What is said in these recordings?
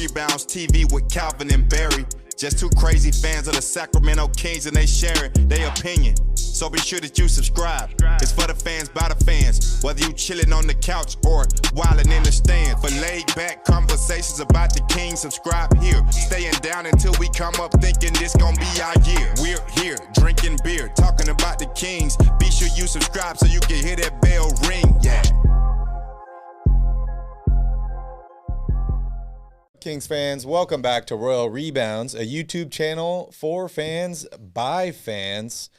Rebounds TV with Calvin and Barry. Just two crazy fans of the Sacramento Kings, and they sharing their opinion. So be sure that you subscribe. It's for the fans, by the fans. Whether you chilling on the couch or wildin' in the stands. For laid back conversations about the Kings, subscribe here. Staying down until we come up thinking this gon' be our year. We're here drinking beer, talking about the Kings. Be sure you subscribe so you can hear that bell ring. Yeah. Kings fans, welcome back to Royal Rebounds, a YouTube channel for fans by fans.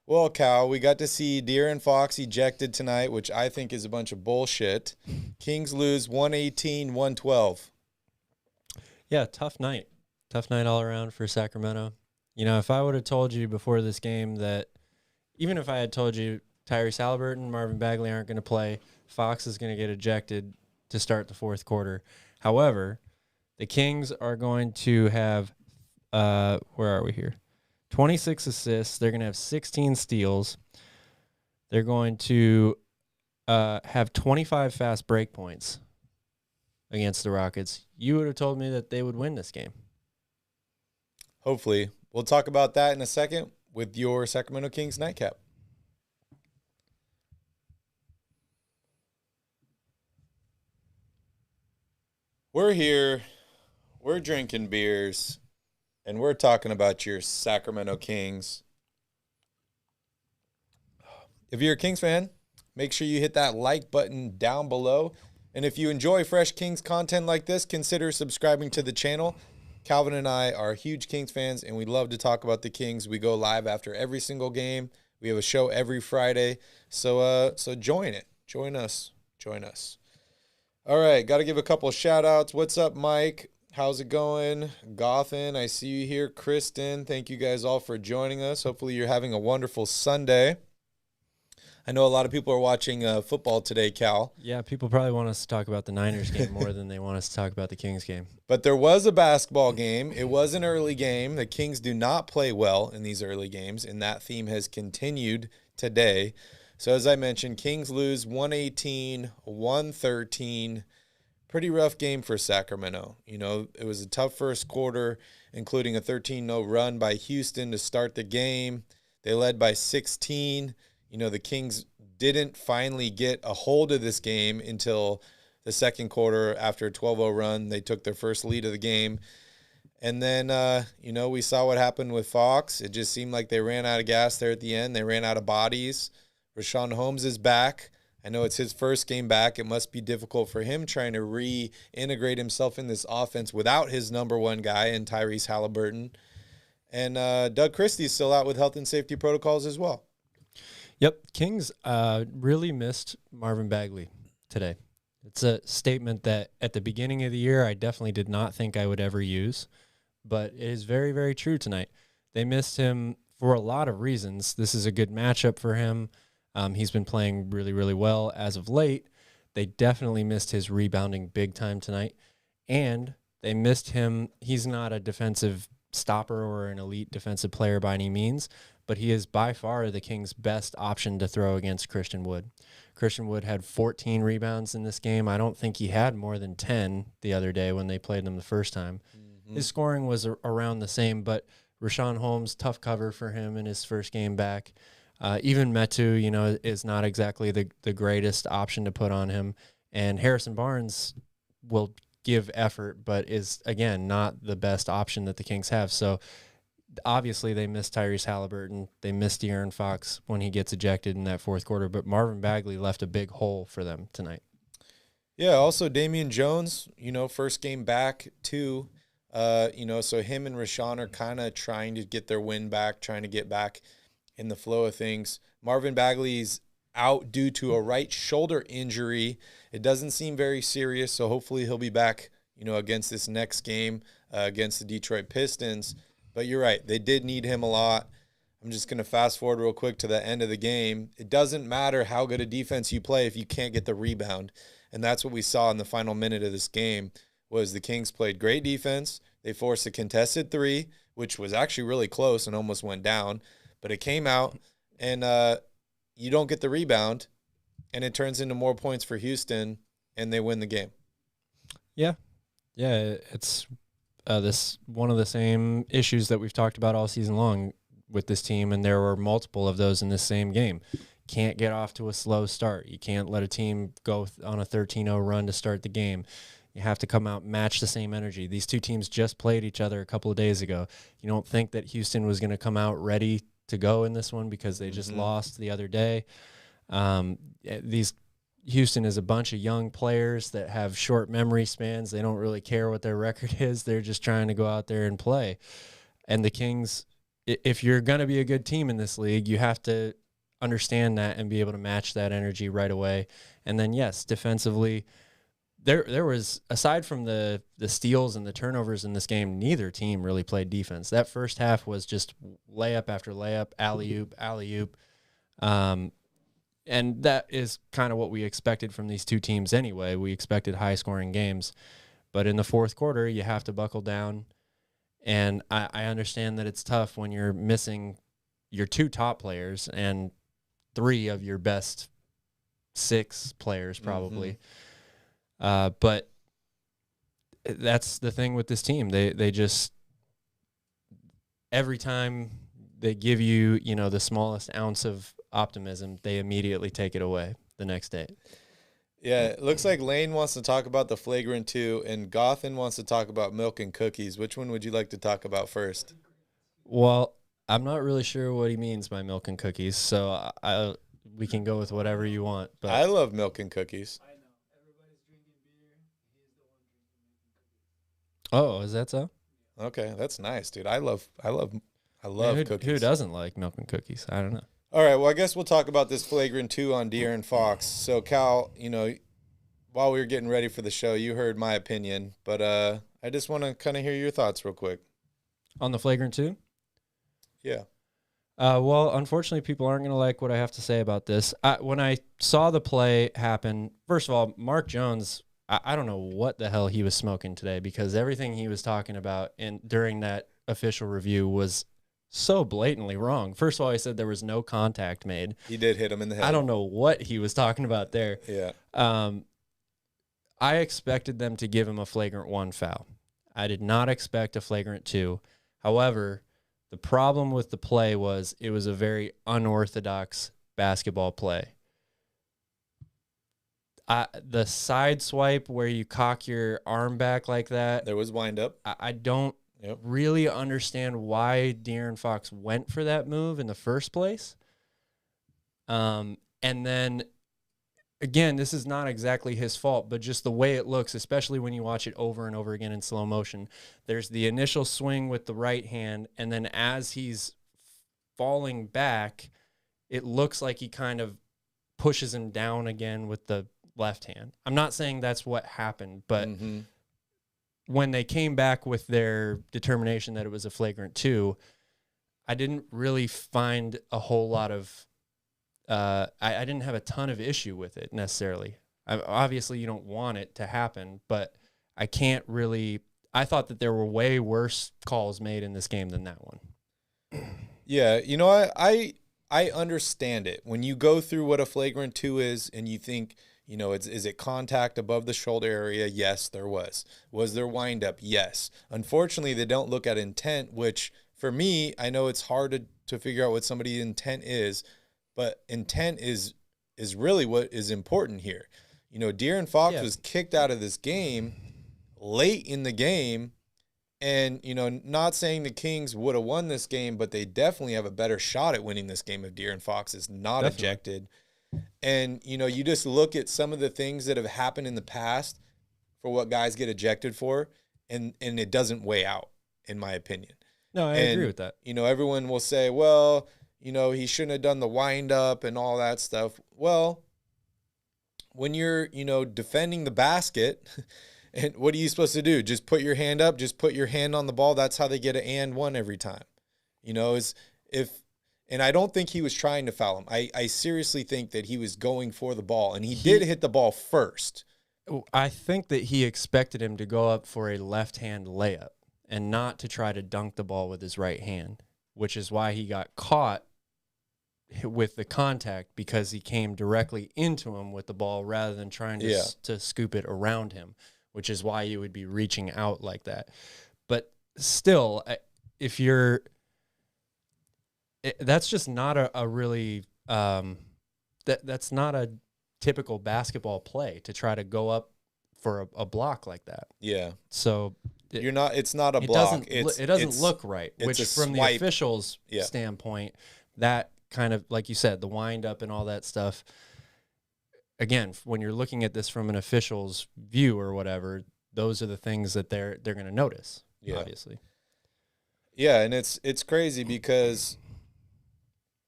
Well, Cal, we got to see De'Aaron Fox ejected tonight, which I think is a bunch of bullshit. Kings lose 118-112. Yeah, tough night. Tough night all around for Sacramento. You know, if I would have told you before this game that, even if I had told you Tyrese Haliburton, Marvin Bagley aren't going to play, Fox is going to get ejected to start the fourth quarter. However, the Kings are going to have, where are we here? 26 assists. They're going to have 16 steals. They're going to have 25 fast break points against the Rockets. You would have told me that they would win this game. Hopefully. We'll talk about that in a second with your Sacramento Kings nightcap. We're here. We're drinking beers, and we're talking about your Sacramento Kings. If you're a Kings fan, make sure you hit that like button down below. And if you enjoy fresh Kings content like this, consider subscribing to the channel. Calvin and I are huge Kings fans, and we love to talk about the Kings. We go live after every single game. We have a show every Friday. So join it. Join us. Join us. All right, got to give a couple of shout-outs. What's up, Mike? How's it going? Gothan, I see you here. Kristen, thank you guys all for joining us. Hopefully you're having a wonderful Sunday. I know a lot of people are watching football today, Cal. Yeah, people probably want us to talk about the Niners game more than they want us to talk about the Kings game. But there was a basketball game. It was an early game. The Kings do not play well in these early games, and that theme has continued today. So as I mentioned, Kings lose 118-113. Pretty rough game for Sacramento. You know, it was a tough first quarter, including a 13-0 run by Houston to start the game. They led by 16. You know, the Kings didn't finally get a hold of this game until the second quarter. After a 12-0 run, they took their first lead of the game. And then, you know, we saw what happened with Fox. It just seemed like they ran out of gas there at the end. They ran out of bodies. Richaun Holmes is back. I know it's his first game back. It must be difficult for him trying to reintegrate himself in this offense without his number one guy in Tyrese Haliburton. And Doug Christie's still out with health and safety protocols as well. Yep, Kings really missed Marvin Bagley today. It's a statement that at the beginning of the year I definitely did not think I would ever use, but it is very, very true tonight. They missed him for a lot of reasons. This is a good matchup for him. He's been playing really, really well as of late. They definitely missed his rebounding big time tonight, and they missed him. He's not a defensive stopper or an elite defensive player by any means, but he is by far the Kings' best option to throw against Christian Wood. Christian Wood had 14 rebounds in this game. I don't think he had more than 10 the other day when they played them the first time. Mm-hmm. His scoring was around the same, but Richaun Holmes, tough cover for him in his first game back. Even Metu, you know, is not exactly the greatest option to put on him. And Harrison Barnes will give effort, but is, again, not the best option that the Kings have. So, obviously, they missed Tyrese Haliburton. They missed De'Aaron Fox when he gets ejected in that fourth quarter. But Marvin Bagley left a big hole for them tonight. Yeah, also Damian Jones, you know, first game back, too. You know, so him and Richaun are kind of trying to get their win back, trying to get back in the flow of things. Marvin Bagley's out due to a right shoulder injury. It doesn't seem very serious, so hopefully he'll be back, you know, against this next game against the Detroit Pistons. But you're right, they did need him a lot. I'm just going to fast forward real quick to the end of the game. It doesn't matter how good a defense you play if you can't get the rebound. And that's what we saw in the final minute of this game was the Kings played great defense. They forced a contested three, which was actually really close and almost went down. But it came out, and you don't get the rebound, and it turns into more points for Houston, and they win the game. Yeah. Yeah, it's this one of the same issues that we've talked about all season long with this team, and there were multiple of those in this same game. Can't get off to a slow start. You can't let a team go on a 13-0 run to start the game. You have to come out, match the same energy. These two teams just played each other a couple of days ago. You don't think that Houston was going to come out ready to go in this one because they just lost the other day. Houston is a bunch of young players that have short memory spans. They don't really care what their record is. They're just trying to go out there and play. And the Kings, if you're going to be a good team in this league, you have to understand that and be able to match that energy right away. And then, yes, defensively, there was, aside from the steals and the turnovers in this game, neither team really played defense. That first half was just layup after layup, alley-oop, alley-oop. And that is kind of what we expected from these two teams anyway. We expected high-scoring games. But in the fourth quarter, you have to buckle down. And I understand that it's tough when you're missing your two top players and three of your best six players probably. But that's the thing with this team. They just, every time they give you, the smallest ounce of optimism, they immediately take it away the next day. Yeah, it looks like Lane wants to talk about the flagrant 2 and Gothan wants to talk about milk and cookies. Which one would you like to talk about first? Well, I'm not really sure what he means by milk and cookies, so we can go with whatever you want. But I love milk and cookies. I know. Everybody's drinking beer. He's the one drinking milk and cookies. oh, is that so? Okay, that's nice, dude. I love cookies. Who doesn't like milk and cookies? I don't know. All right, well, I guess we'll talk about this flagrant 2 on De'Aaron Fox. So, Cal, while we were getting ready for the show, you heard my opinion, but I just want to kind of hear your thoughts real quick. On the flagrant 2? Yeah. Well, unfortunately, people aren't going to like what I have to say about this. When I saw the play happen, first of all, Mark Jones, I don't know what the hell he was smoking today, because everything he was talking about during that official review was so blatantly wrong. First of all, he said there was no contact made. He did hit him in the head. I don't know what he was talking about there. Yeah. I expected them to give him a flagrant 1 foul. I did not expect a flagrant 2. However, the problem with the play was it was a very unorthodox basketball play. The side swipe where you cock your arm back like that. There was wind up. I don't really understand why De'Aaron Fox went for that move in the first place. And then, again, this is not exactly his fault, but just the way it looks, especially when you watch it over and over again in slow motion. There's the initial swing with the right hand, and then as he's falling back, it looks like he kind of pushes him down again with the left hand. I'm not saying that's what happened, but when they came back with their determination that it was a flagrant 2, I didn't really find a whole lot of I didn't have a ton of issue with it necessarily. Obviously, you don't want it to happen, but I thought that there were way worse calls made in this game than that one. Yeah, I understand it. When you go through what a flagrant 2 is and you think, is it contact above the shoulder area? Yes, there was. Was there wind up? Yes. Unfortunately, they don't look at intent, which for me, I know it's hard to figure out what somebody's intent is, but intent is really what is important here. De'Aaron Fox was kicked out of this game late in the game, and, not saying the Kings would have won this game, but they definitely have a better shot at winning this game if De'Aaron Fox is not ejected. And, you just look at some of the things that have happened in the past for what guys get ejected for, and it doesn't weigh out, in my opinion. No, I agree with that. Everyone will say, well, he shouldn't have done the wind up and all that stuff. Well, when you're, defending the basket, and what are you supposed to do? Just put your hand up, just put your hand on the ball. That's how they get an and one every time. And I don't think he was trying to foul him. I seriously think that he was going for the ball, and he did hit the ball first. I think that he expected him to go up for a left-hand layup and not to try to dunk the ball with his right hand, which is why he got caught with the contact, because he came directly into him with the ball rather than trying to scoop it around him, which is why you would be reaching out like that. But still, if you're, that's just not a really, that's not a typical basketball play to try to go up for a block like that. Yeah. So it's not a block. It doesn't look right, which from the officials' standpoint, that kind of, like you said, the wind up and all that stuff. Again, when you're looking at this from an official's view or whatever, those are the things that they're going to notice, obviously. Yeah, and it's crazy because,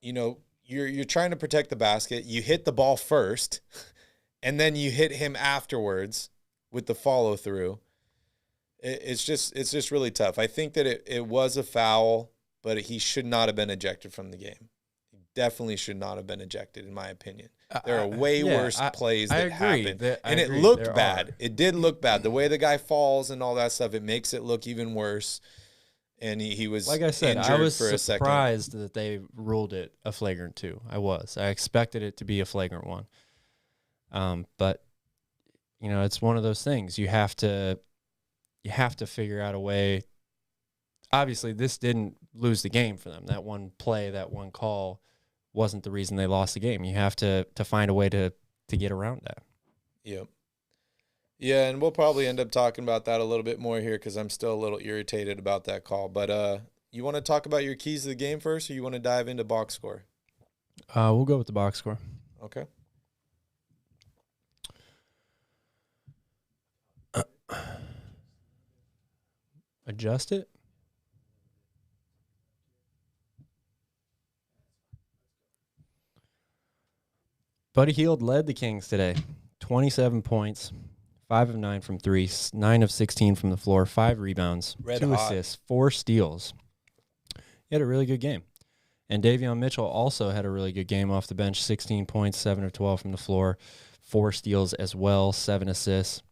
you know, you're trying to protect the basket. You hit the ball first, and then you hit him afterwards with the follow through. It's just really tough. I think that it was a foul, but he should not have been ejected from the game. He definitely should not have been ejected, in my opinion. There are way worse plays that happen. And it looked bad. It did look bad. The way the guy falls and all that stuff, it makes it look even worse. And he was, like I said, injured I was for a second. surprised that they ruled it a flagrant 2. I expected it to be a flagrant 1. But you know, it's one of those things. You have to figure out a way. Obviously, this didn't lose the game for them. That one play, that one call wasn't the reason they lost the game. You have to find a way to get around that. Yep. Yeah, and we'll probably end up talking about that a little bit more here because I'm still a little irritated about that call. But you want to talk about your keys to the game first, or you want to dive into box score? We'll go with the box score. Okay. Adjust it. Buddy Hield led the Kings today. 27 points, 5 of 9 from 3, 9 of 16 from the floor, 5 rebounds, 2 assists, 4 steals. He had a really good game. And Davion Mitchell also had a really good game off the bench, 16 points, 7 of 12 from the floor, 4 steals as well, 7 assists.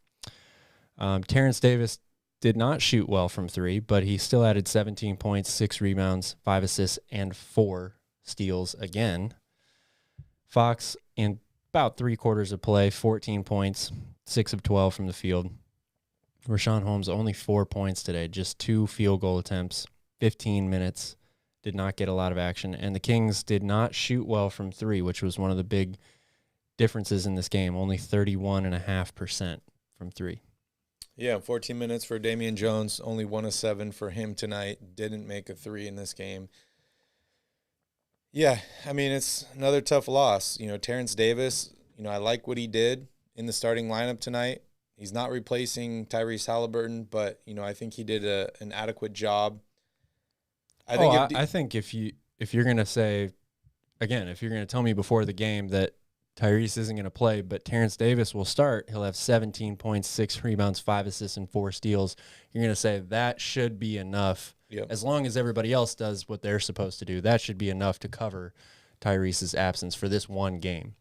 Terrence Davis did not shoot well from 3, but he still added 17 points, 6 rebounds, 5 assists, and 4 steals again. Fox, in about 3/4 of play, 14 points, 6 of 12 from the field. Rashawn Holmes, only 4 points today, just 2 field goal attempts, 15 minutes, did not get a lot of action. And the Kings did not shoot well from 3, which was one of the big differences in this game, only 31.5% from 3. Yeah, 14 minutes for Damian Jones, only 1 of 7 for him tonight. Didn't make a 3 in this game. Yeah, I mean, it's another tough loss. You know, Terrence Davis, you know, I like what he did in the starting lineup tonight. He's not replacing Tyrese Haliburton, but, you know, I think he did an adequate job. I think if you're going to say, again, if you're going to tell me before the game that Tyrese isn't going to play, but Terrence Davis will start, he'll have 17 points, 6 rebounds, 5 assists, and 4 steals. You're going to say that should be enough. Yep. As long as everybody else does what they're supposed to do, that should be enough to cover Tyrese's absence for this one game.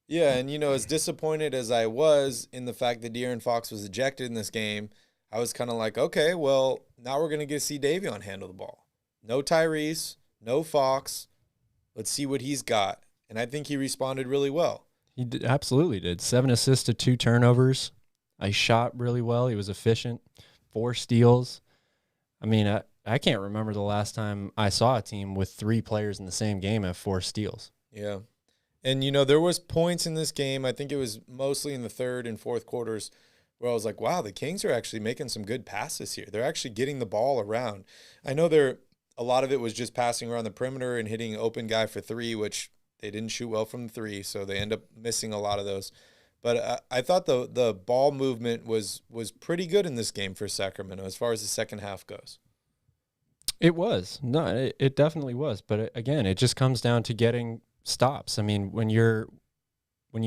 Yeah, and, you know, as disappointed as I was in the fact that De'Aaron Fox was ejected in this game, I was kind of like, okay, well, now we're going to get to see Davion handle the ball. No Tyrese, no Fox. Let's see what he's got. And I think he responded really well. He absolutely did. 7 assists to 2 turnovers. He shot really well. He was efficient. 4 steals. I mean, I can't remember the last time I saw a team with 3 players in the same game have 4 steals. Yeah. And, you know, there was points in this game, I think it was mostly in the third and fourth quarters, where I was like, wow, the Kings are actually making some good passes here. They're actually getting the ball around. I know a lot of it was just passing around the perimeter and hitting open guy for 3, which they didn't shoot well from the 3, so they end up missing a lot of those. But I thought the ball movement was pretty good in this game for Sacramento as far as the second half goes. It was. No, it definitely was. But again, it just comes down to getting stops. I mean, when you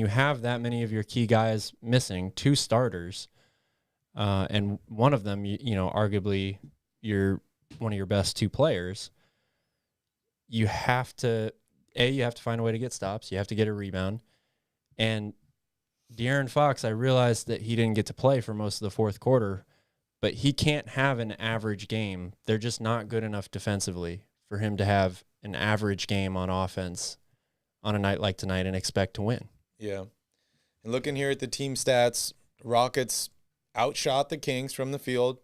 have that many of your key guys missing, 2 starters, and one of them, you know, arguably one of your best 2 players, you have to find a way to get stops. You have to get a rebound. And De'Aaron Fox, I realized that he didn't get to play for most of the fourth quarter, but he can't have an average game. They're just not good enough defensively for him to have an average game on offense on a night like tonight and expect to win. Yeah. And looking here at the team stats, Rockets outshot the Kings from the field.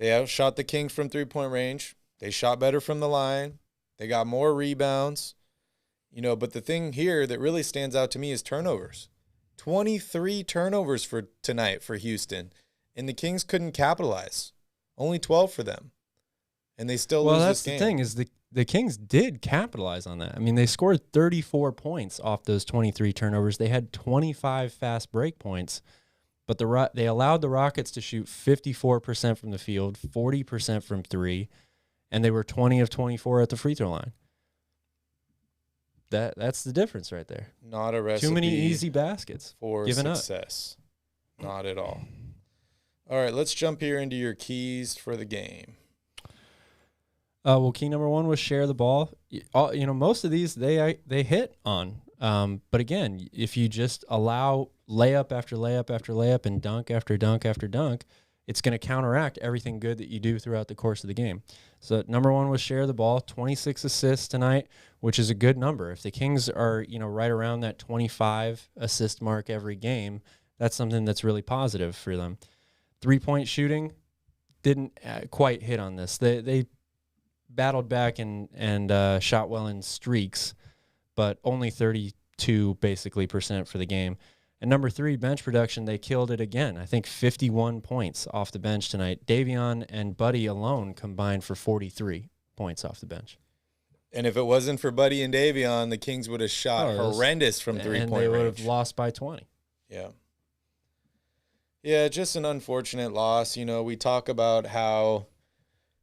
They outshot the Kings from three-point range. They shot better from the line. They got more rebounds. But the thing here that really stands out to me is turnovers. 23 turnovers for tonight for Houston, and the Kings couldn't capitalize. Only 12 for them, and they still lose this game. Well, that's the thing is the Kings did capitalize on that. I mean, they scored 34 points off those 23 turnovers. They had 25 fast break points, but they allowed the Rockets to shoot 54% from the field, 40% from three, and they were 20 of 24 at the free throw line. That's the difference right there. Not a recipe. Too many easy baskets for success. Not at all. All right, let's jump here into your keys for the game. Well, key number one was share the ball. Most of these they hit on. But again, if you just allow layup after layup after layup and dunk after dunk after dunk, it's going to counteract everything good that you do throughout the course of the game. So number one was share the ball, 26 assists tonight, which is a good number. If the Kings are, right around that 25 assist mark every game, that's something that's really positive for them. 3-point shooting didn't quite hit on this. They battled back and shot well in streaks, but only 32% basically for the game. And number three, bench production, they killed it again. I think 51 points off the bench tonight. Davion and Buddy alone combined for 43 points off the bench. And if it wasn't for Buddy and Davion, the Kings would have shot horrendous from three-point range. And they would have lost by 20. Yeah. Yeah, just an unfortunate loss. We talk about how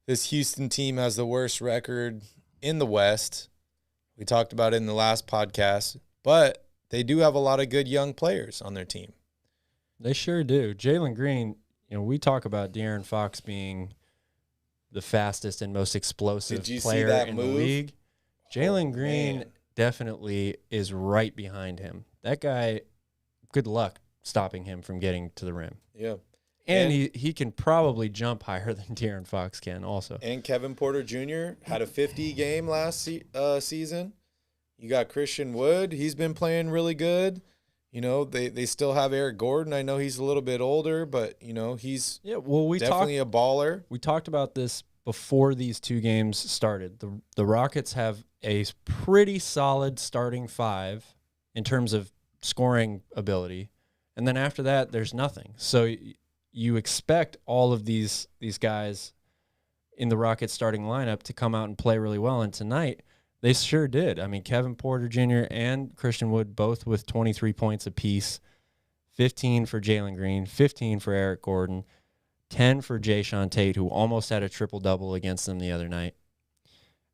this Houston team has the worst record in the West. We talked about it in the last podcast, but they do have a lot of good young players on their team. They sure do. Jalen Green, we talk about De'Aaron Fox being the fastest and most explosive player in the league. Jalen Green definitely is right behind him. That guy, good luck stopping him from getting to the rim. Yeah. And he can probably jump higher than De'Aaron Fox can also. And Kevin Porter Jr. had a 50 game last season. You got Christian Wood. He's been playing really good. They still have Eric Gordon. I know he's a little bit older, but, he's definitely a baller. We talked about this before these two games started. The Rockets have a pretty solid starting five in terms of scoring ability. And then after that, there's nothing. So you expect all of these guys in the Rockets starting lineup to come out and play really well. And tonight, they sure did. I mean, Kevin Porter Jr. and Christian Wood both with 23 points apiece, 15 for Jalen Green, 15 for Eric Gordon, 10 for Jayshawn Tate, who almost had a triple-double against them the other night.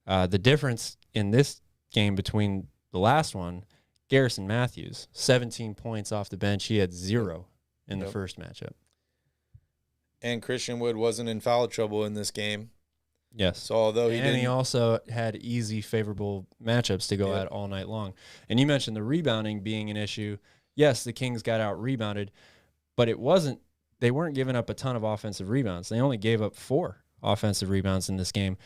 The difference in this game between the last one, Garrison Matthews, 17 points off the bench. He had 0 in the first matchup. And Christian Wood wasn't in foul trouble in this game. Yes. So although he also had easy, favorable matchups to go at all night long. And you mentioned the rebounding being an issue. Yes, the Kings got out-rebounded, but they weren't giving up a ton of offensive rebounds. They only gave up 4 offensive rebounds in this game.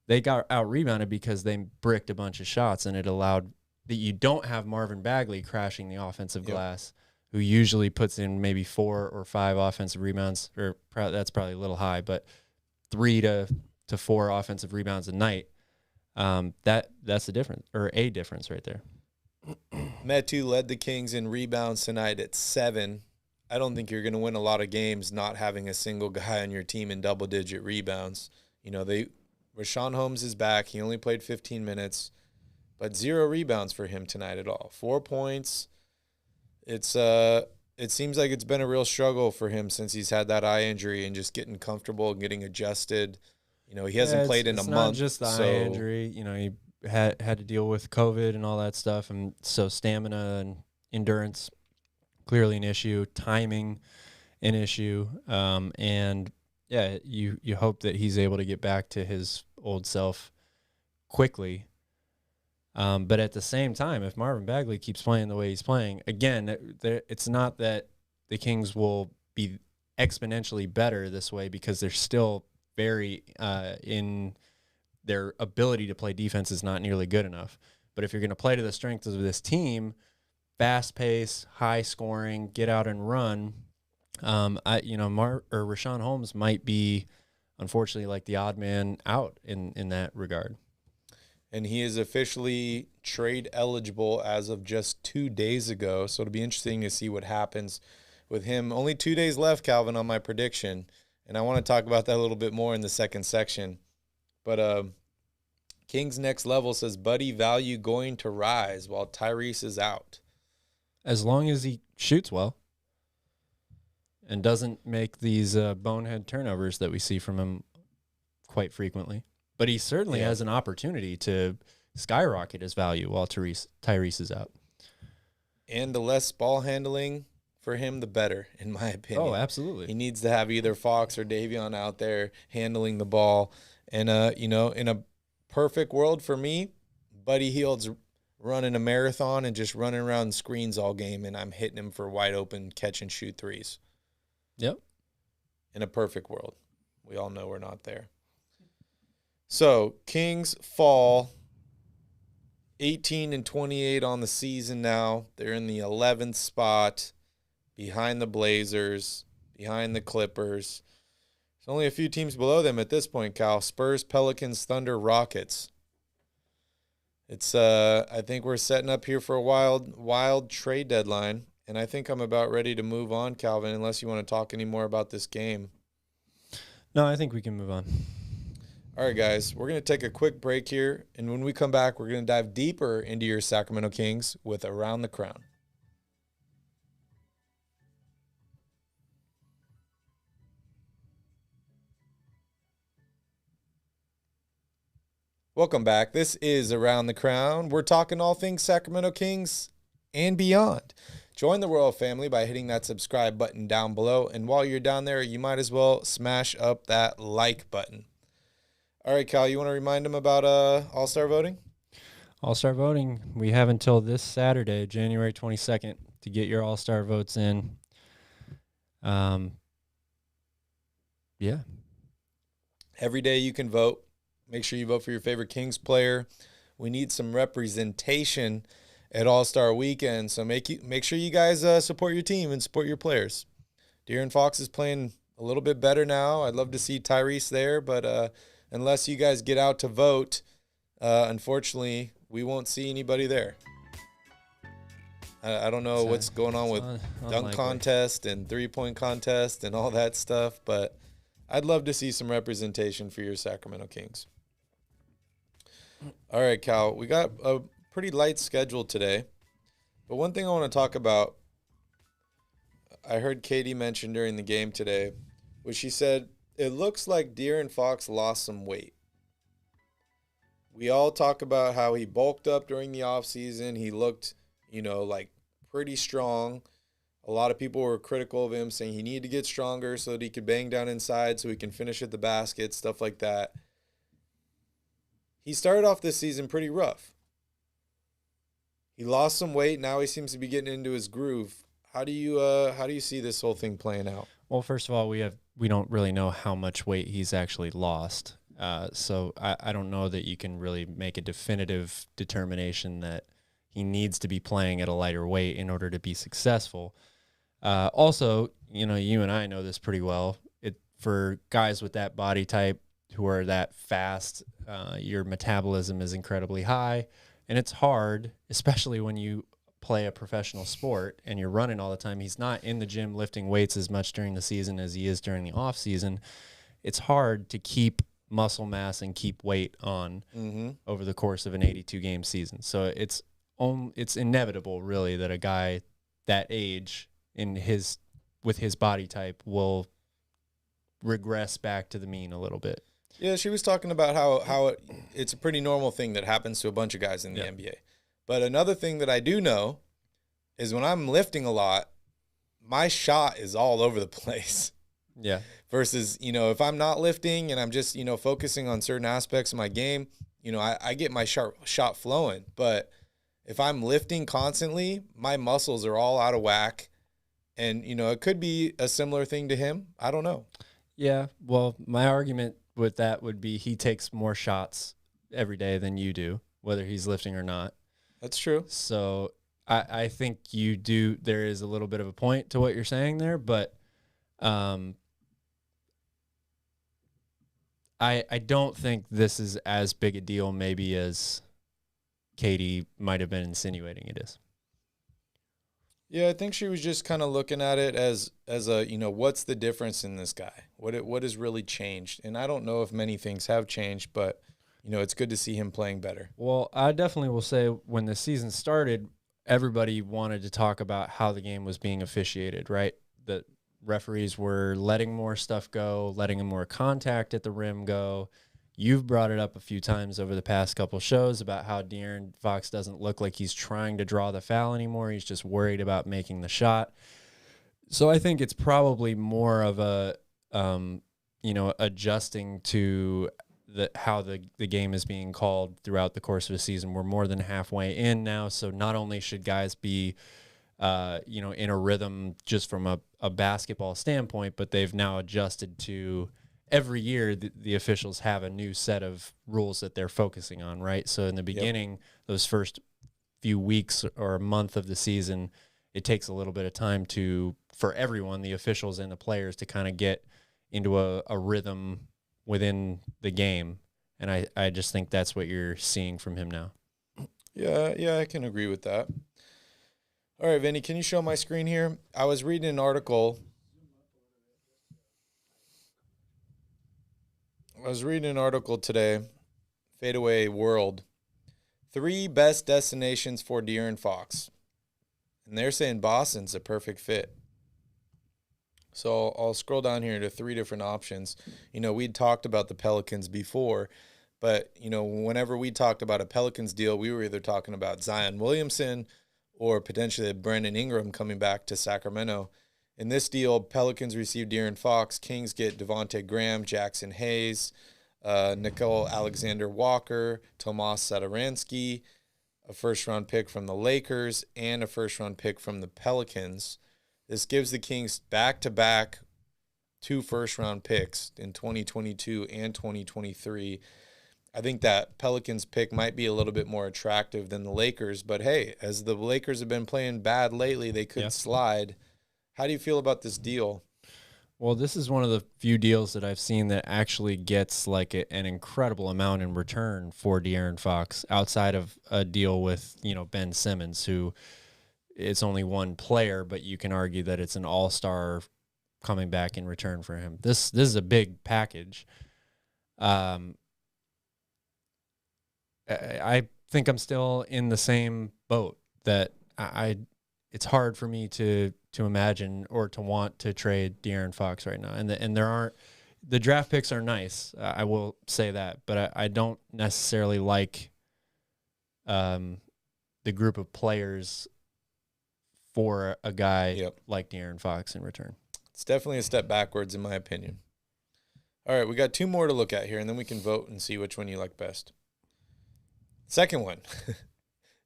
They got out-rebounded because they bricked a bunch of shots, and it allowed that you don't have Marvin Bagley crashing the offensive glass, who usually puts in maybe 4 or 5 offensive rebounds, or that's probably a little high, but 3 to 4 offensive rebounds a night. That's a difference right there. Metu led the Kings in rebounds tonight at 7. I don't think you're going to win a lot of games not having a single guy on your team in double-digit rebounds. Rashawn Holmes is back. He only played 15 minutes, but 0 rebounds for him tonight at all. 4 points. It seems like it's been a real struggle for him since he's had that eye injury and just getting comfortable and getting adjusted. He hasn't played in a month. It's not just the eye injury. He had to deal with COVID and all that stuff, and so stamina and endurance clearly an issue, timing an issue, and you hope that he's able to get back to his old self quickly. But at the same time, if Marvin Bagley keeps playing the way he's playing, again, it's not that the Kings will be exponentially better this way, because they're still very in their ability to play defense is not nearly good enough. But if you're going to play to the strengths of this team, fast pace, high scoring, get out and run, Rashawn Holmes might be unfortunately like the odd man out in that regard. And he is officially trade eligible as of just 2 days ago. So it'll be interesting to see what happens with him. Only 2 days left, Calvin, on my prediction. And I want to talk about that a little bit more in the second section. But Kings Next Level says, Buddy value going to rise while Tyrese is out. As long as he shoots well and doesn't make these bonehead turnovers that we see from him quite frequently. But he certainly has an opportunity to skyrocket his value while Tyrese is out. And the less ball handling for him, the better, in my opinion. Oh, absolutely. He needs to have either Fox or Davion out there handling the ball. And, in a perfect world for me, Buddy Hield's running a marathon and just running around screens all game, and I'm hitting him for wide open catch and shoot threes. Yep. In a perfect world. We all know we're not there. So, Kings fall 18-28 on the season now. They're in the 11th spot, behind the Blazers, behind the Clippers. There's only a few teams below them at this point, Cal. Spurs, Pelicans, Thunder, Rockets. It's I think we're setting up here for a wild trade deadline, and I think I'm about ready to move on, Calvin, unless you want to talk any more about this game. No, I think we can move on. All right, guys, we're going to take a quick break here, and when we come back, we're going to dive deeper into your Sacramento Kings with Around the Crown. Welcome back. This is Around the Crown. We're talking all things Sacramento Kings and beyond. Join the Royal family by hitting that subscribe button down below, and while you're down there, you might as well smash up that like button. All right, Cal, you want to remind them about All-Star voting? All-Star voting, we have until this Saturday, January 22nd, to get your All-Star votes in. Yeah. Every day you can vote. Make sure you vote for your favorite Kings player. We need some representation at All-Star Weekend, so make sure you guys support your team and support your players. De'Aaron Fox is playing a little bit better now. I'd love to see Tyrese there, but unless you guys get out to vote, unfortunately, we won't see anybody there. I don't know what's going on with dunk contest and three-point contest and all that stuff, but I'd love to see some representation for your Sacramento Kings. All right, Cal, we got a pretty light schedule today, but one thing I want to talk about, I heard Katie mention during the game today, was she said, it looks like De'Aaron Fox lost some weight. We all talk about how he bulked up during the offseason. He looked, like pretty strong. A lot of people were critical of him, saying he needed to get stronger so that he could bang down inside so he can finish at the basket, stuff like that. He started off this season pretty rough. He lost some weight. Now he seems to be getting into his groove. How do you see this whole thing playing out? Well, first of all, we don't really know how much weight he's actually lost. So I don't know that you can really make a definitive determination that he needs to be playing at a lighter weight in order to be successful. Also, you and I know this pretty well. For guys with that body type who are that fast, your metabolism is incredibly high, and it's hard, especially when you play a professional sport and you're running all the time. He's not in the gym lifting weights as much during the season as he is during the off season. It's hard to keep muscle mass and keep weight on over the course of an 82-game season. So it's inevitable, really, that a guy that age with his body type will regress back to the mean a little bit. Yeah, she was talking about how it's a pretty normal thing that happens to a bunch of guys in the NBA. But another thing that I do know is when I'm lifting a lot, my shot is all over the place. Yeah. Versus, if I'm not lifting and I'm just, focusing on certain aspects of my game, I get my shot flowing. But if I'm lifting constantly, my muscles are all out of whack. And, it could be a similar thing to him. I don't know. Yeah. Well, my argument with that would be he takes more shots every day than you do, whether he's lifting or not. That's true. So I think there is a little bit of a point to what you're saying there, but I don't think this is as big a deal maybe as Katie might have been insinuating it is. Yeah, I think she was just kind of looking at it as a, what's the difference in this guy? What has really changed? And I don't know if many things have changed, but it's good to see him playing better. Well, I definitely will say when the season started, everybody wanted to talk about how the game was being officiated, right? The referees were letting more stuff go, letting more contact at the rim go. You've brought it up a few times over the past couple shows about how De'Aaron Fox doesn't look like he's trying to draw the foul anymore. He's just worried about making the shot. So I think it's probably more of a, adjusting to how the game is being called throughout the course of the season. We're more than halfway in now, so not only should guys be, in a rhythm just from a basketball standpoint, but they've now adjusted to every year the officials have a new set of rules that they're focusing on, right? So in the beginning, those first few weeks or a month of the season, it takes a little bit of time for everyone, the officials and the players, to kind of get into a rhythm within the game. And I just think that's what you're seeing from him now. Yeah, I can agree with that. All right, Vinny, can you show my screen here? I was reading an article. Today, Fadeaway World. 3 best destinations for De'Aaron Fox. And they're saying Boston's a perfect fit. So I'll scroll down here to 3 different options. We'd talked about the Pelicans before, but, whenever we talked about a Pelicans deal, we were either talking about Zion Williamson or potentially Brandon Ingram coming back to Sacramento. In this deal, Pelicans receive De'Aaron Fox. Kings get Devontae Graham, Jackson Hayes, Nicole Alexander-Walker, Tomas Satoransky, a first-round pick from the Lakers, and a first-round pick from the Pelicans. This gives the Kings back-to-back 2 first-round picks in 2022 and 2023. I think that Pelicans pick might be a little bit more attractive than the Lakers, but hey, as the Lakers have been playing bad lately, they could slide. How do you feel about this deal? Well, this is one of the few deals that I've seen that actually gets like an incredible amount in return for De'Aaron Fox, outside of a deal with, Ben Simmons, who it's only one player, but you can argue that it's an all-star coming back in return for him. This is a big package. I think I'm still in the same boat that it's hard for me to imagine or to want to trade De'Aaron Fox right now. And there aren't, the draft picks are nice. I will say that, but I don't necessarily like the group of players for a guy like De'Aaron Fox in return. It's definitely a step backwards in my opinion. All right, we got 2 more to look at here, and then we can vote and see which one you like best. Second one.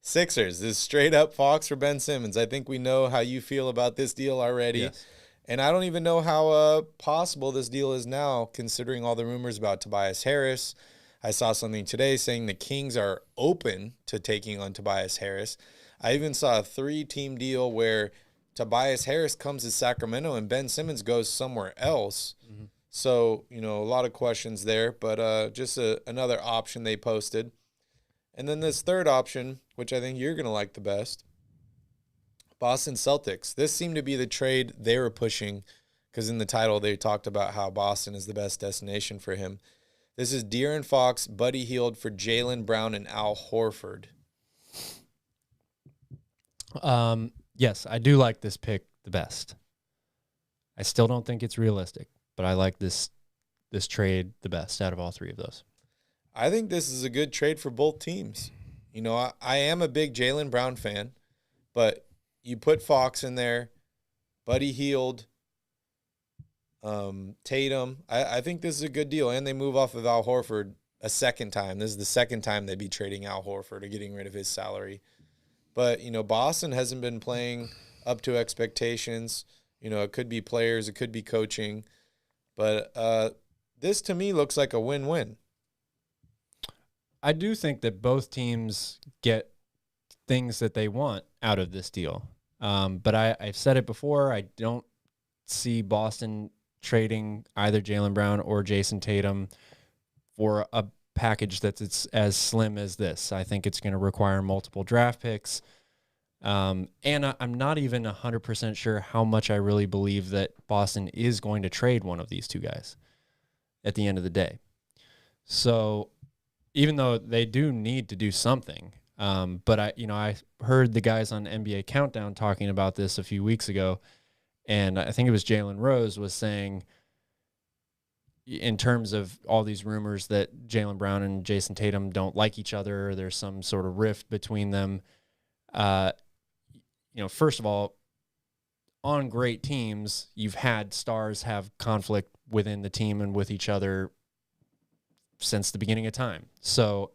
Sixers. This is straight up Fox for Ben Simmons. I think we know how you feel about this deal already. Yes. And I don't even know how possible this deal is now, considering all the rumors about Tobias Harris. I saw something today saying the Kings are open to taking on Tobias Harris. I even saw a 3-team deal where Tobias Harris comes to Sacramento and Ben Simmons goes somewhere else. Mm-hmm. So, a lot of questions there, but just another option they posted. And then this third option, which I think you're going to like the best, Boston Celtics. This seemed to be the trade they were pushing because in the title they talked about how Boston is the best destination for him. This is De'Aaron Fox, Buddy Hield for Jaylen Brown and Al Horford. Yes, I do like this pick the best. I still don't think it's realistic, but I like this trade the best out of all 3 of those. I think this is a good trade for both teams. I am a big Jaylen Brown fan, but you put Fox in there, Buddy Hield, Tatum. I think this is a good deal, and they move off of Al Horford a second time. This is the second time they'd be trading Al Horford or getting rid of his salary. But, Boston hasn't been playing up to expectations. It could be players, it could be coaching. But this, to me, looks like a win-win. I do think that both teams get things that they want out of this deal. But I've said it before, I don't see Boston trading either Jaylen Brown or Jason Tatum for a package that's as slim as this. I think it's going to require multiple draft picks. And I'm not even 100% sure how much I really believe that Boston is going to trade one of these two guys at the end of the day. So even though they do need to do something, but I heard the guys on NBA Countdown talking about this a few weeks ago, and I think it was Jalen Rose was saying, in terms of all these rumors that Jaylen Brown and Jason Tatum don't like each other, or there's some sort of rift between them. First of all, on great teams, you've had stars have conflict within the team and with each other since the beginning of time. So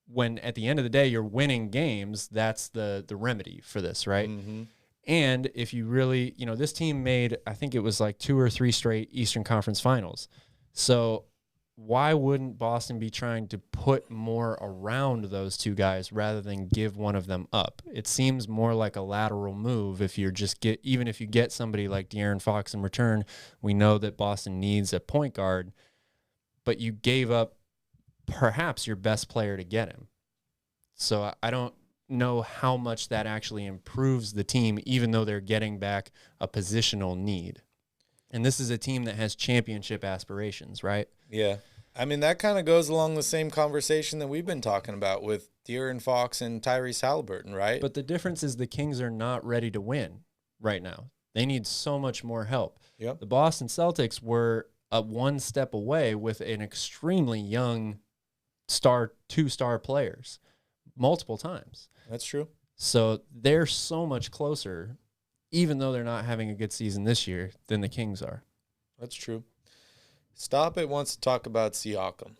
when at the end of the day you're winning games, that's the remedy for this, right? Mm-hmm. And if you really, this team made, I think it was like 2 or 3 straight Eastern Conference Finals. So why wouldn't Boston be trying to put more around those two guys rather than give one of them up? It seems more like a lateral move if you're even if you get somebody like De'Aaron Fox in return. We know that Boston needs a point guard, but you gave up perhaps your best player to get him. So I don't know how much that actually improves the team, even though they're getting back a positional need. And this is a team that has championship aspirations, right? Yeah. I mean, that kind of goes along the same conversation that we've been talking about with De'Aaron Fox and Tyrese Haliburton, right? But the difference is the Kings are not ready to win right now. They need so much more help. Yep. The Boston Celtics were one step away with an extremely young two-star players multiple times. That's true. So they're so much closer, even though they're not having a good season this year, than the Kings are. That's true. Stop It wants to talk about Siakam.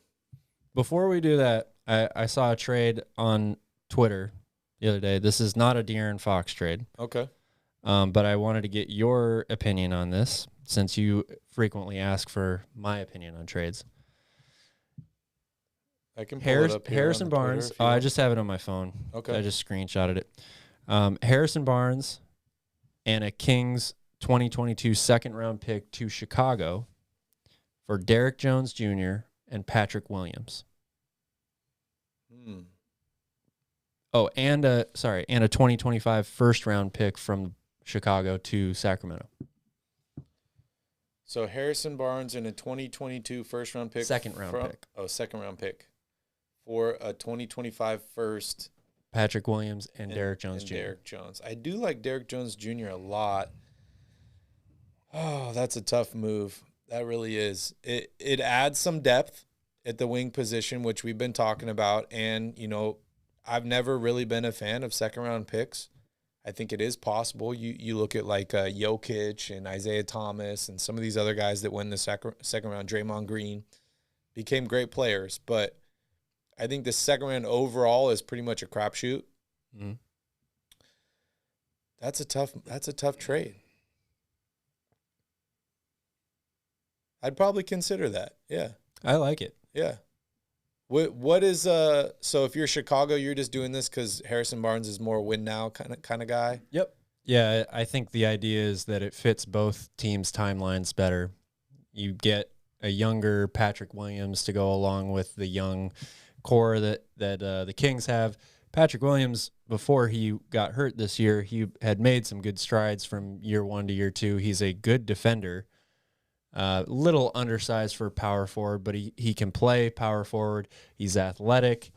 Before we do that, I saw a trade on Twitter the other day. This is not a De'Aaron Fox trade. Okay. But I wanted to get your opinion on this, since you frequently ask for my opinion on trades. I can pull it up here Harrison Barnes. I just have it on my phone. Okay. I just screenshotted it. Harrison Barnes and a Kings 2022 second-round pick to Chicago for Derek Jones Jr. and Patrick Williams. Oh, and a 2025 first-round pick from Chicago to Sacramento. So Harrison Barnes and a 2022 first-round pick. Second-round pick. Oh, second-round pick. For a 2025 first. Patrick Williams and Derek Jones Jr. Derek Jones. I do like Derek Jones Jr. a lot. Oh, that's a tough move. That really is. It adds some depth at the wing position, which we've been talking about. And, I've never really been a fan of second-round picks. I think it is possible. You look at like Jokic and Isaiah Thomas and some of these other guys that win the second round, Draymond Green, became great players. But I think the second round overall is pretty much a crapshoot. Mm-hmm. That's a tough trade. I'd probably consider that. Yeah. I like it. Yeah. What is so if you're Chicago, you're just doing this because Harrison Barnes is more win now kind of guy? Yep. Yeah, I think the idea is that it fits both teams' timelines better. You get a younger Patrick Williams to go along with the young core that the Kings have. Patrick Williams, before he got hurt this year, he had made some good strides from year 1 to year 2. He's a good defender. Little undersized for power forward, but he can play power forward. He's athletic.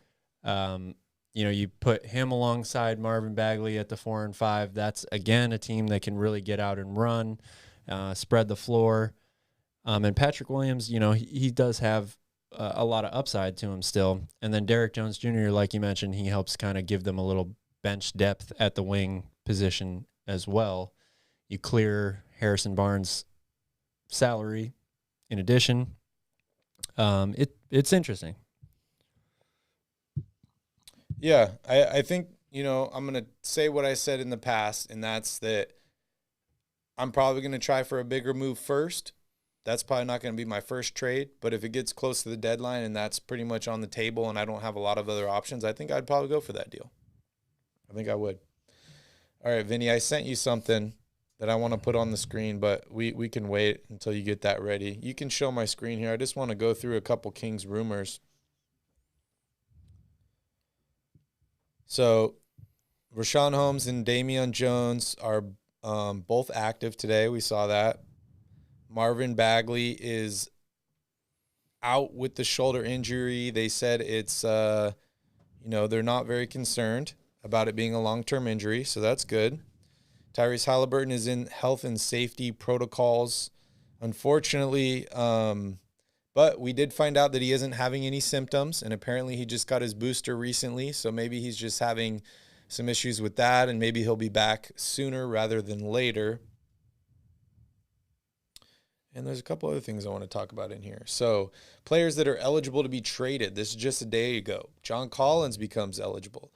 You put him alongside Marvin Bagley at the 4 and 5. That's, again, a team that can really get out and run, spread the floor. And Patrick Williams, he does have a lot of upside to him still. And then Derek Jones Jr., like you mentioned, he helps kind of give them a little bench depth at the wing position as well. You clear Harrison Barnes' salary in addition. It's interesting. Yeah, I think, I'm going to say what I said in the past, and that's that I'm probably going to try for a bigger move first. That's probably not going to be my first trade, but if it gets close to the deadline and that's pretty much on the table and I don't have a lot of other options, I think I'd probably go for that deal. I think I would. All right, Vinny, I sent you something that I want to put on the screen, but we can wait until you get that ready. You can show my screen here. I just want to go through a couple Kings rumors. So Rashawn Holmes and Damian Jones are both active today. We saw that. Marvin Bagley is out with the shoulder injury. They said it's, they're not very concerned about it being a long-term injury, so that's good. Tyrese Haliburton is in health and safety protocols, unfortunately. But we did find out that he isn't having any symptoms, and apparently he just got his booster recently, so maybe he's just having some issues with that, and maybe he'll be back sooner rather than later. And there's a couple other things I want to talk about in here. So players that are eligible to be traded. This is just a day ago. John Collins becomes eligible.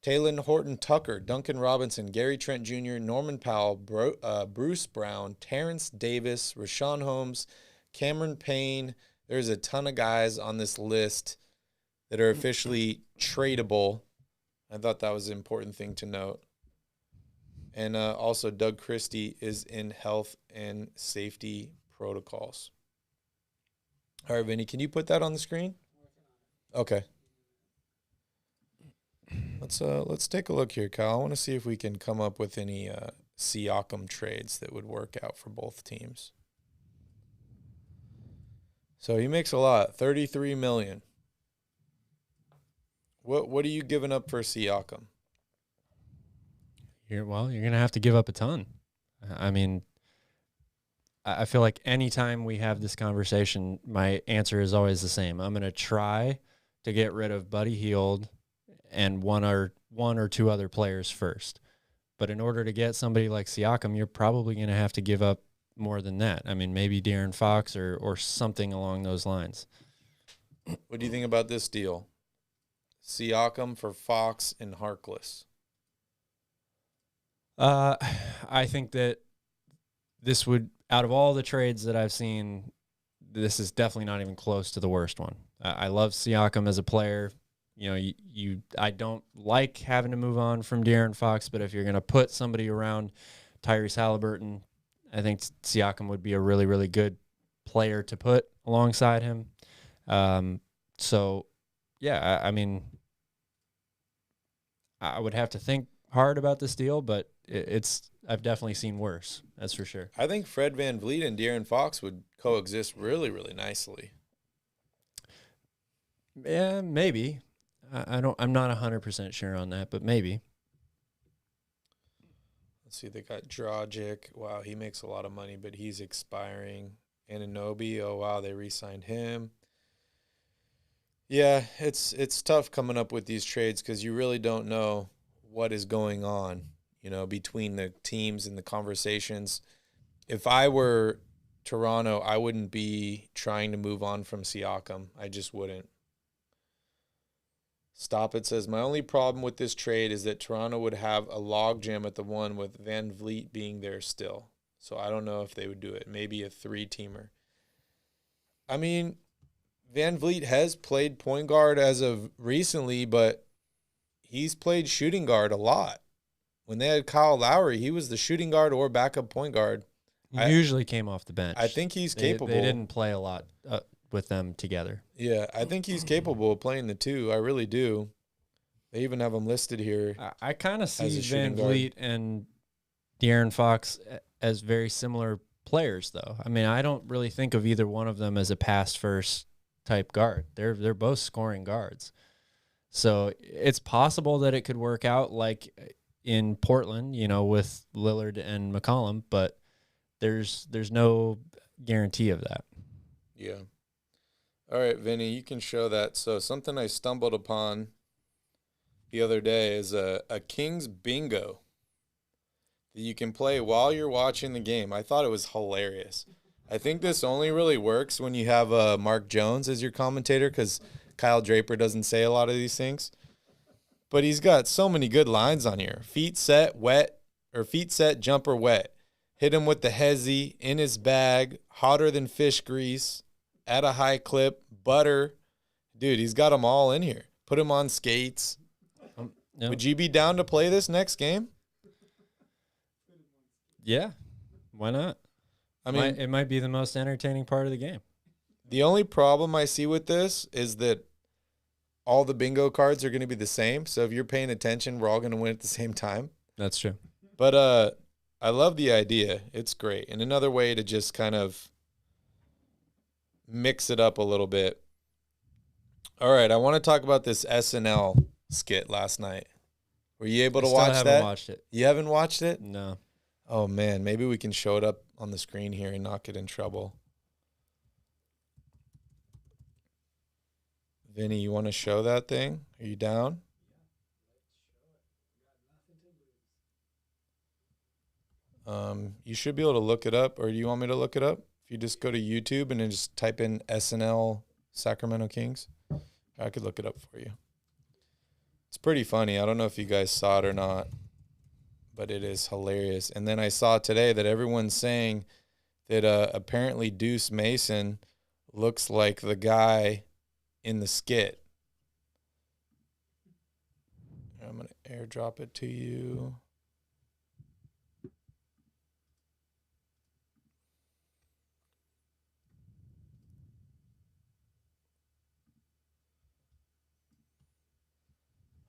Taylor Horton-Tucker, Duncan Robinson, Gary Trent Jr., Norman Powell, Bruce Brown, Terrence Davis, Rashawn Holmes, Cameron Payne. There's a ton of guys on this list that are officially tradable. I thought that was an important thing to note. And also Doug Christie is in health and safety protocols. All right, Vinny, can you put that on the screen? Okay. Let's take a look here, Kyle. I want to see if we can come up with any Siakam trades that would work out for both teams. So he makes a lot, $33 million. What are you giving up for Siakam? You're going to have to give up a ton. I mean, I feel like anytime we have this conversation, my answer is always the same. I'm going to try to get rid of Buddy Hield and one or two other players first. But in order to get somebody like Siakam, you're probably going to have to give up more than that. I mean, maybe De'Aaron Fox or something along those lines. What do you think about this deal? Siakam for Fox and Harkless. I think that this would, out of all the trades that I've seen, this is definitely not even close to the worst one. I love Siakam as a player. I don't like having to move on from De'Aaron Fox, but if you're going to put somebody around Tyrese Haliburton, I think Siakam would be a really, really good player to put alongside him. I mean, I would have to think hard about this deal, but I've definitely seen worse. That's for sure. I think Fred VanVleet and De'Aaron Fox would coexist really, really nicely. Yeah, maybe. I'm not 100% sure on that, but maybe. Let's see, they got Dragic. Wow, he makes a lot of money, but he's expiring. Anunoby, oh wow, they re-signed him. Yeah, it's tough coming up with these trades because you really don't know what is going on, between the teams and the conversations. If I were Toronto, I wouldn't be trying to move on from Siakam. I just wouldn't. Stop It says, my only problem with this trade is that Toronto would have a logjam at the one with VanVleet being there still. So I don't know if they would do it. Maybe a 3-teamer. I mean, VanVleet has played point guard as of recently, but he's played shooting guard a lot. When they had Kyle Lowry, he was the shooting guard or backup point guard. He usually came off the bench. I think he's capable. They didn't play a lot with them together. Yeah, I think he's capable of playing the two. I really do. They even have him listed here. I kind of see VanVleet and De'Aaron Fox as very similar players, though. I mean, I don't really think of either one of them as a pass-first type guard. They're both scoring guards. So it's possible that it could work out like in Portland, with Lillard and McCollum, but there's no guarantee of that. Yeah. All right, Vinny, you can show that. So something I stumbled upon the other day is a Kings bingo that you can play while you're watching the game. I thought it was hilarious. I think this only really works when you have Mark Jones as your commentator because Kyle Draper doesn't say a lot of these things. But he's got so many good lines on here. Feet set, jumper wet. Hit him with the hezzy, in his bag, hotter than fish grease, at a high clip, butter. Dude, he's got them all in here. Put him on skates. Yep. Would you be down to play this next game? Yeah, why not? I mean, It might be the most entertaining part of the game. the only problem I see with this is that all the bingo cards are going to be the same. So if you're paying attention, we're all going to win at the same time. That's true. But I love the idea. It's great. And another way to just kind of mix it up a little bit. All right, I want to talk about this SNL skit last night. Were you able to watch that? I haven't watched it. You haven't watched it? No. Oh, man. Maybe we can show it up on the screen here and not get in trouble. Vinny, you want to show that thing? Are you down? You should be able to look it up, or do you want me to look it up? If you just go to YouTube and then just type in SNL Sacramento Kings, I could look it up for you. It's pretty funny. I don't know if you guys saw it or not, but it is hilarious. And then I saw today that everyone's saying that apparently Deuce Mason looks like the guy in the skit. I'm going to airdrop it to you.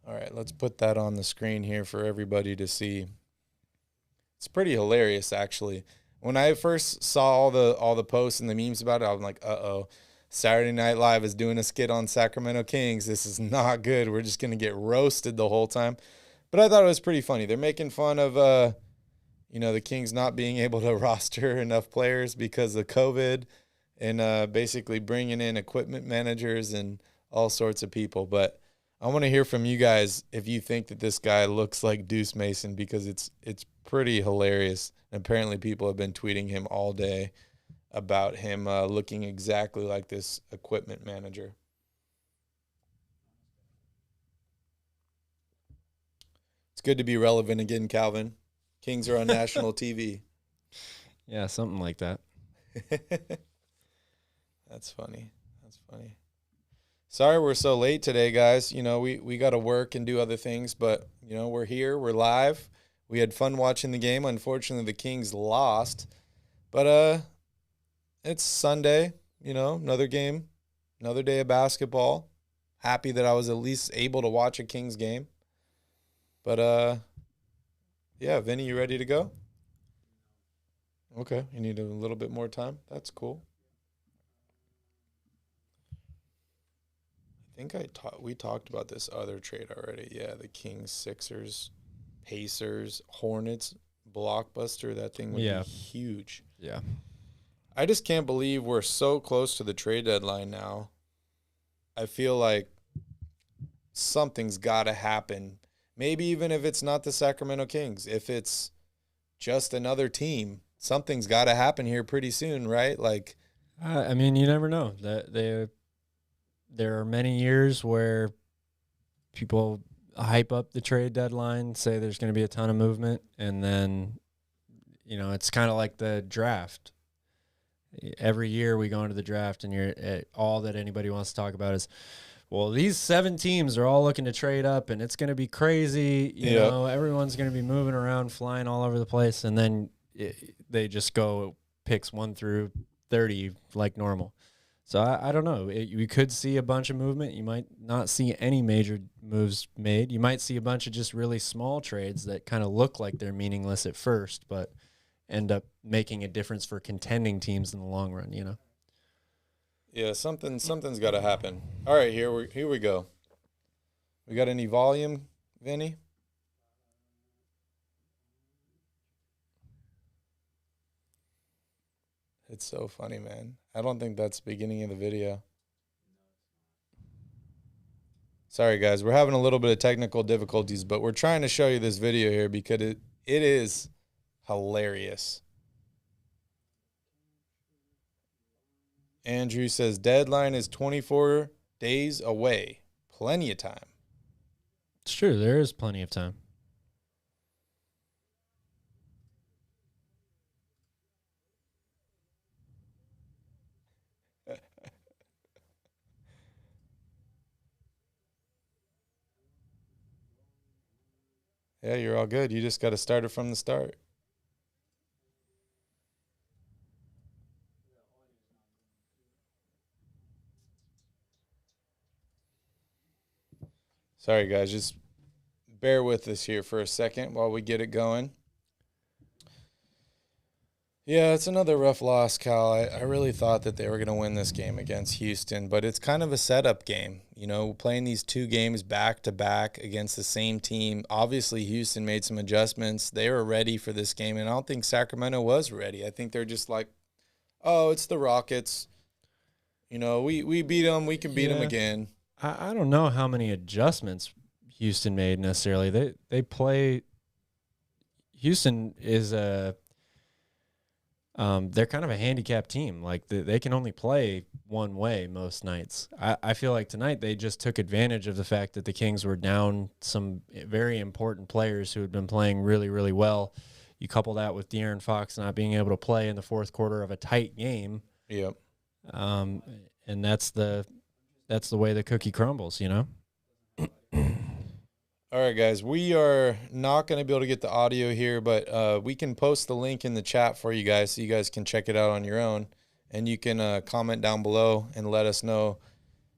All right, let's put that on the screen here for everybody to see. It's pretty hilarious, actually. When I first saw all the posts and the memes about it, I was like, uh-oh, Saturday Night Live is doing a skit on Sacramento Kings. This is not good. We're just going to get roasted the whole time. But I thought it was pretty funny. They're making fun of, the Kings not being able to roster enough players because of COVID and basically bringing in equipment managers and all sorts of people. But I want to hear from you guys if you think that this guy looks like Deuce Mason, because it's pretty hilarious. And apparently people have been tweeting him all day about him looking exactly like this equipment manager. It's good to be relevant again, Calvin. Kings are on national TV. Yeah, something like that. That's funny. That's funny. Sorry we're so late today, guys. We got to work and do other things, but, we're here. We're live. We had fun watching the game. Unfortunately, the Kings lost. But it's Sunday, another game, another day of basketball. Happy that I was at least able to watch a Kings game. But, yeah, Vinny, you ready to go? Okay, you need a little bit more time. That's cool. I think we talked about this other trade already. Yeah, the Kings, Sixers, Pacers, Hornets, blockbuster. That thing would be huge. Yeah. I just can't believe we're so close to the trade deadline now. I feel like something's got to happen. Maybe even if it's not the Sacramento Kings, if it's just another team, something's got to happen here pretty soon, right? Like, I mean, you never know. There are many years where people hype up the trade deadline, say there's going to be a ton of movement, and then, it's kind of like the draft. Every year we go into the draft, and all that anybody wants to talk about is, well, these 7 teams are all looking to trade up, and it's going to be crazy. You know, everyone's going to be moving around, flying all over the place, and then they just go picks 1 through 30 like normal. So I don't know. You could see a bunch of movement. You might not see any major moves made. You might see a bunch of just really small trades that kind of look like they're meaningless at first, but end up making a difference for contending teams in the long run, Yeah, something's got to happen. All right, here we go. We got any volume, Vinny? It's so funny, man. I don't think that's the beginning of the video. Sorry, guys. We're having a little bit of technical difficulties, but we're trying to show you this video here because it is hilarious. Andrew says deadline is 24 days away. Plenty of time. It's true. There is plenty of time. Yeah, you're all good. You just got to start it from the start. Sorry, guys. Just bear with us here for a second while we get it going. Yeah, it's another rough loss, Cal. I really thought that they were going to win this game against Houston, but it's kind of a setup game. You know, playing these 2 games back-to-back against the same team. Obviously, Houston made some adjustments. They were ready for this game, and I don't think Sacramento was ready. I think they're just like, oh, it's the Rockets. You know, we beat them. We can beat them again. I don't know how many adjustments Houston made necessarily. They play – Houston is a – they're kind of a handicapped team. Like they can only play one way most nights. I feel like tonight they just took advantage of the fact that the Kings were down some very important players who had been playing really, really well. You couple that with De'Aaron Fox not being able to play in the fourth quarter of a tight game. Yep. And that's the way the cookie crumbles, you know? All right, guys, we are not going to be able to get the audio here, but we can post the link in the chat for you guys so you guys can check it out on your own. And you can comment down below and let us know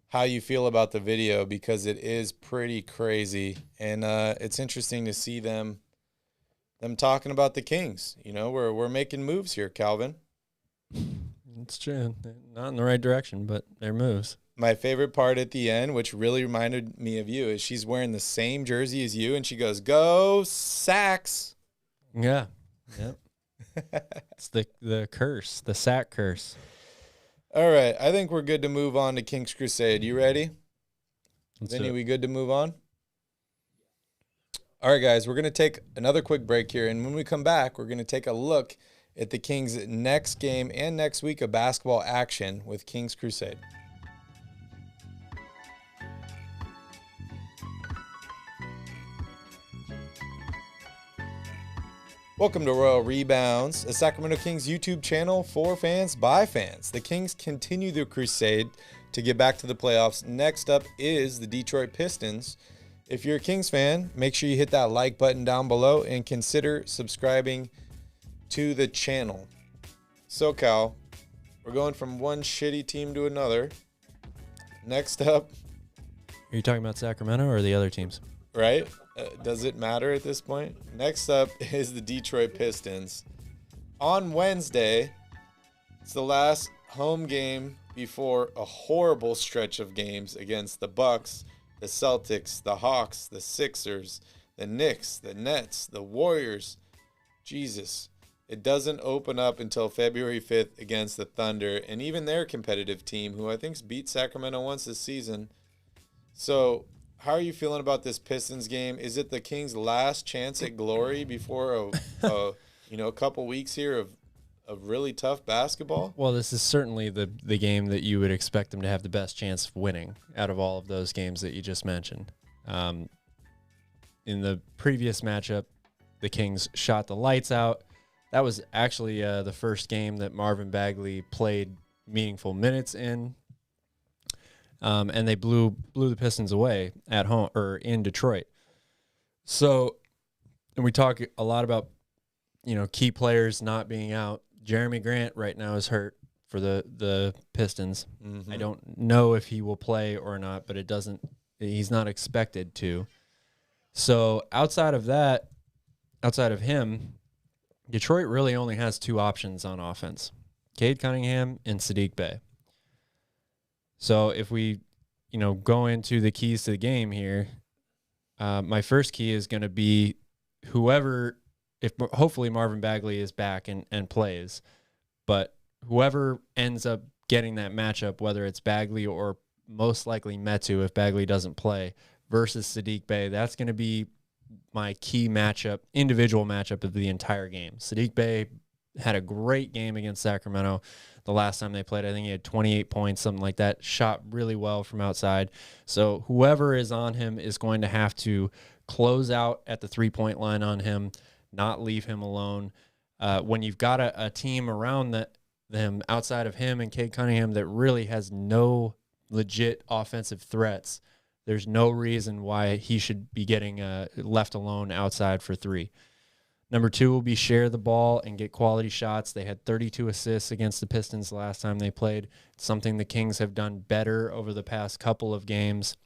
how you feel about the video, because it is pretty crazy. And it's interesting to see them talking about the Kings. You know, we're making moves here, Calvin. It's true. Not in the right direction, but they're moves. My favorite part at the end, which really reminded me of you, is she's wearing the same jersey as you, and she goes, "Go Sacs!" Yeah. Yep. It's the curse, the sack curse. All right, I think we're good to move on to Kings Crusade. You ready? Vinny, we good to move on? All right, guys, we're going to take another quick break here, and when we come back, we're going to take a look at the Kings' next game and next week of basketball action with Kings Crusade. Welcome to Royal Rebounds, a Sacramento Kings YouTube channel for fans by fans. The Kings continue their crusade to get back to the playoffs. Next up is the Detroit Pistons. If you're a Kings fan, make sure you hit that like button down below and consider subscribing to the channel. So, Cal, we're going from one shitty team to another. Next up. Are you talking about Sacramento or the other teams? Right? Does it matter at this point? Next up is the Detroit Pistons. On Wednesday, it's the last home game before a horrible stretch of games against the Bucks, the Celtics, the Hawks, the Sixers, the Knicks, the Nets, the Warriors. Jesus. It doesn't open up until February 5th against the Thunder, and even their competitive team, who I think's beat Sacramento once this season. So, how are you feeling about this Pistons game? Is it the Kings' last chance at glory before a couple weeks here of really tough basketball? Well, this is certainly the game that you would expect them to have the best chance of winning out of all of those games that you just mentioned. In the previous matchup, the Kings shot the lights out. That was actually the first game that Marvin Bagley played meaningful minutes in. And they blew the Pistons away at home or in Detroit. So, and we talk a lot about, key players not being out. Jeremy Grant right now is hurt for the Pistons. Mm-hmm. I don't know if he will play or not, but he's not expected to. So outside of him, Detroit really only has 2 options on offense: Cade Cunningham and Saddiq Bey. So if we, go into the keys to the game here, my first key is going to be hopefully Marvin Bagley is back and plays, but whoever ends up getting that matchup, whether it's Bagley or most likely Metu if Bagley doesn't play, versus Saddiq Bey, that's going to be my key matchup, individual matchup of the entire game. Saddiq Bey had a great game against Sacramento the last time they played. I think he had 28 points, something like that, shot really well from outside. So whoever is on him is going to have to close out at the three-point line on him, not leave him alone. When you've got a team around them outside of him and Cade Cunningham that really has no legit offensive threats, there's no reason why he should be getting left alone outside for 3. Number 2 will be share the ball and get quality shots. They had 32 assists against the Pistons the last time they played. It's something the Kings have done better over the past couple of games.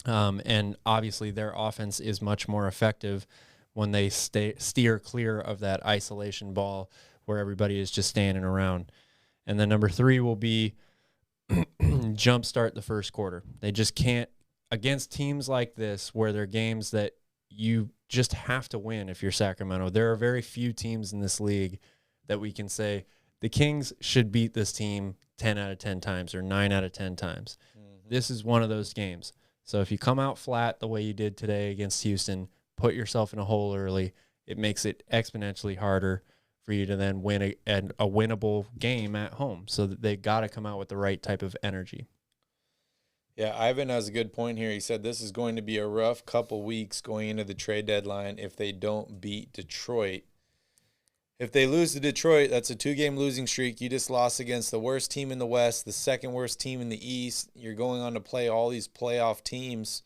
And obviously their offense is much more effective when they steer clear of that isolation ball where everybody is just standing around. And then number 3 will be jumpstart the first quarter. They just can't, against teams like this where they're games that you just have to win if you're Sacramento. There are very few teams in this league that we can say the Kings should beat this team 10 out of 10 times or 9 out of 10 times. Mm-hmm. This is one of those games. So if you come out flat the way you did today against Houston, put yourself in a hole early, it makes it exponentially harder for you to then win a winnable game at home. So that they got to come out with the right type of energy. Yeah, Ivan has a good point here. He said this is going to be a rough couple weeks going into the trade deadline if they don't beat Detroit. If they lose to Detroit, that's a 2-game losing streak. You just lost against the worst team in the West, the second worst team in the East. You're going on to play all these playoff teams.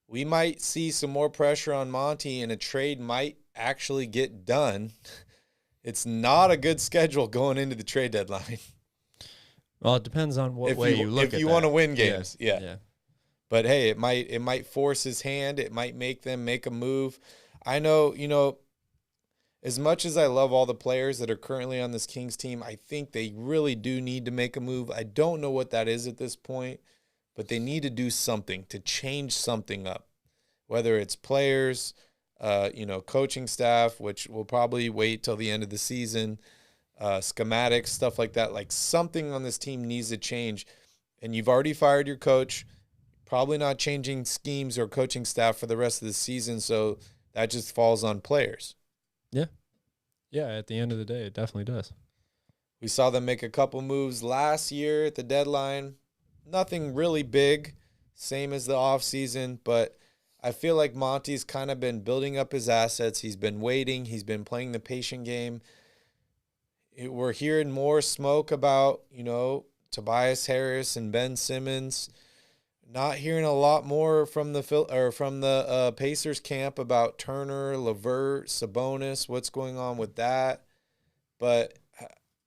We might see some more pressure on Monty, and a trade might actually get done. It's not a good schedule going into the trade deadline. Well, it depends on what way you look at it. If you want to win games, yeah. yeah. But, hey, it might force his hand. It might make them make a move. I know, as much as I love all the players that are currently on this Kings team, I think they really do need to make a move. I don't know what that is at this point, but they need to do something to change something up, whether it's players, coaching staff, which will probably wait till the end of the season, schematics, stuff like that. Like something on this team needs to change. And you've already fired your coach, probably not changing schemes or coaching staff for the rest of the season. So that just falls on players. Yeah. Yeah, at the end of the day, it definitely does. We saw them make a couple moves last year at the deadline. Nothing really big, same as the offseason, but I feel like Monty's kind of been building up his assets. He's been waiting. He's been playing the patient game. We're hearing more smoke about, Tobias Harris and Ben Simmons. Not hearing a lot more from the Pacers camp about Turner, LeVert, Sabonis, what's going on with that. But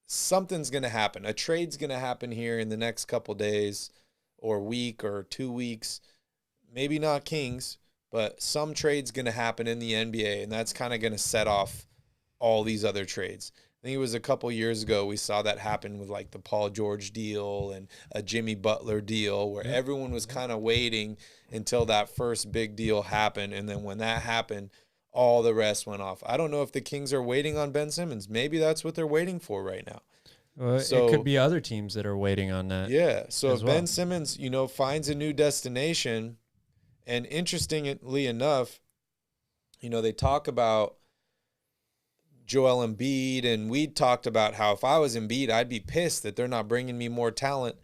something's going to happen. A trade's going to happen here in the next couple days or week or 2 weeks. Maybe not Kings, but some trade's going to happen in the NBA, and that's kind of going to set off all these other trades. I think it was a couple years ago we saw that happen with like the Paul George deal and a Jimmy Butler deal where everyone was kind of waiting until that first big deal happened, and then when that happened, all the rest went off. I don't know if the Kings are waiting on Ben Simmons. Maybe that's what they're waiting for right now. Well, it could be other teams that are waiting on that. Yeah, so if Ben Simmons, finds a new destination, and interestingly enough, they talk about Joel Embiid, and we talked about how if I was Embiid, I'd be pissed that they're not bringing me more talent.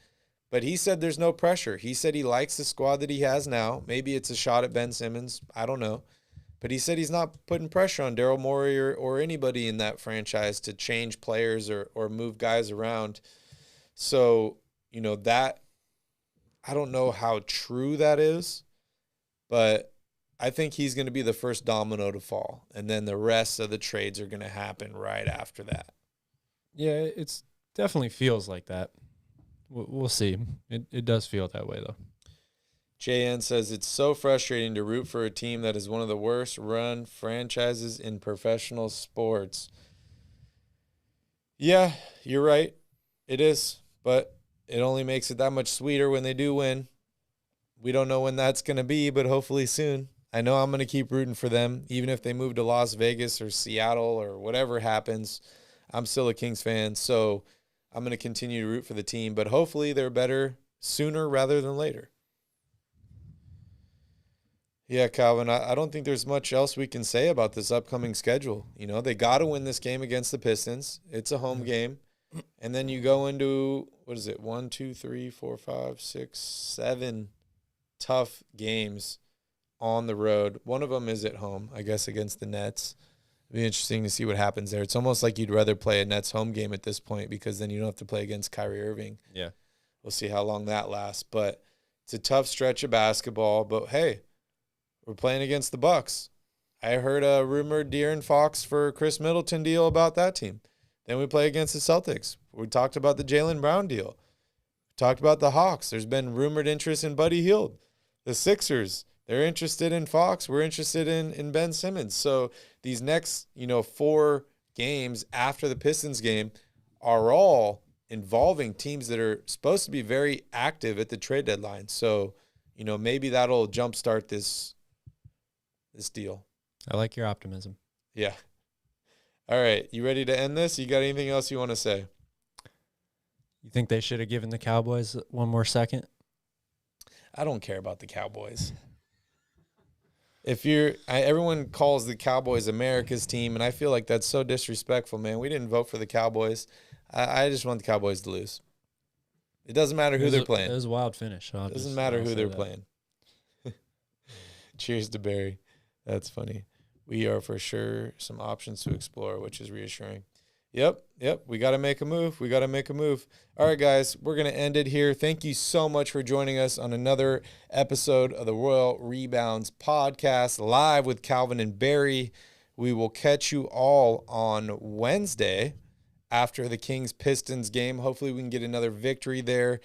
But he said there's no pressure. He said he likes the squad that he has now. Maybe it's a shot at Ben Simmons. I don't know. But he said he's not putting pressure on Daryl Morey or anybody in that franchise to change players or move guys around. So, that I don't know how true that is, but I think he's going to be the first domino to fall, and then the rest of the trades are going to happen right after that. Yeah, it's definitely feels like that. We'll see. It does feel that way, though. JN says, it's so frustrating to root for a team that is one of the worst run franchises in professional sports. Yeah, you're right. It is, but it only makes it that much sweeter when they do win. We don't know when that's going to be, but hopefully soon. I know I'm going to keep rooting for them, even if they move to Las Vegas or Seattle or whatever happens. I'm still a Kings fan, so I'm going to continue to root for the team, but hopefully they're better sooner rather than later. Yeah, Calvin, I don't think there's much else we can say about this upcoming schedule. They got to win this game against the Pistons. It's a home game. And then you go into, 1, 2, 3, 4, 5, 6, 7 tough games on the road. One of them is at home, I guess, against the Nets. It'd be interesting to see what happens there. It's almost like you'd rather play a Nets home game at this point because then you don't have to play against Kyrie Irving. Yeah. We'll see how long that lasts. But it's a tough stretch of basketball. But, hey, we're playing against the Bucks. I heard a rumored De'Aaron Fox for Chris Middleton deal about that team. Then we play against the Celtics. We talked about the Jaylen Brown deal. We talked about the Hawks. There's been rumored interest in Buddy Hield. The Sixers, they're interested in Fox. We're interested in Ben Simmons. So these next, 4 games after the Pistons game are all involving teams that are supposed to be very active at the trade deadline. So, maybe that'll jumpstart this deal. I like your optimism. Yeah. All right. You ready to end this? You got anything else you want to say? You think they should have given the Cowboys one more second? I don't care about the Cowboys. Everyone calls the Cowboys America's team, and I feel like that's so disrespectful, man. We didn't vote for the Cowboys. I just want the Cowboys to lose. It doesn't matter who they're playing. It was a wild finish. It doesn't matter who they're playing. Cheers to Barry. That's funny. We are for sure some options to explore, which is reassuring. Yep. We got to make a move. All right, guys, we're going to end it here. Thank you so much for joining us on another episode of the Royal Rebounds Podcast, live with Calvin and Barry. We will catch you all on Wednesday after the Kings-Pistons game. Hopefully we can get another victory there.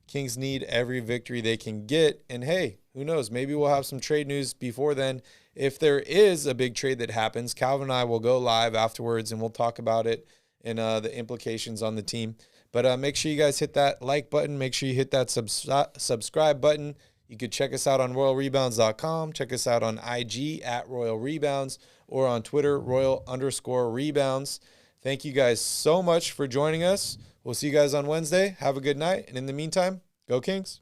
Kings need every victory they can get. And, hey, who knows? Maybe we'll have some trade news before then. If there is a big trade that happens, Calvin and I will go live afterwards, and we'll talk about it and the implications on the team. But make sure you guys hit that like button. Make sure you hit that subscribe button. You could check us out on RoyalRebounds.com. Check us out on IG at Royal Rebounds or on Twitter, Royal_Rebounds. Thank you guys so much for joining us. We'll see you guys on Wednesday. Have a good night. And in the meantime, go Kings.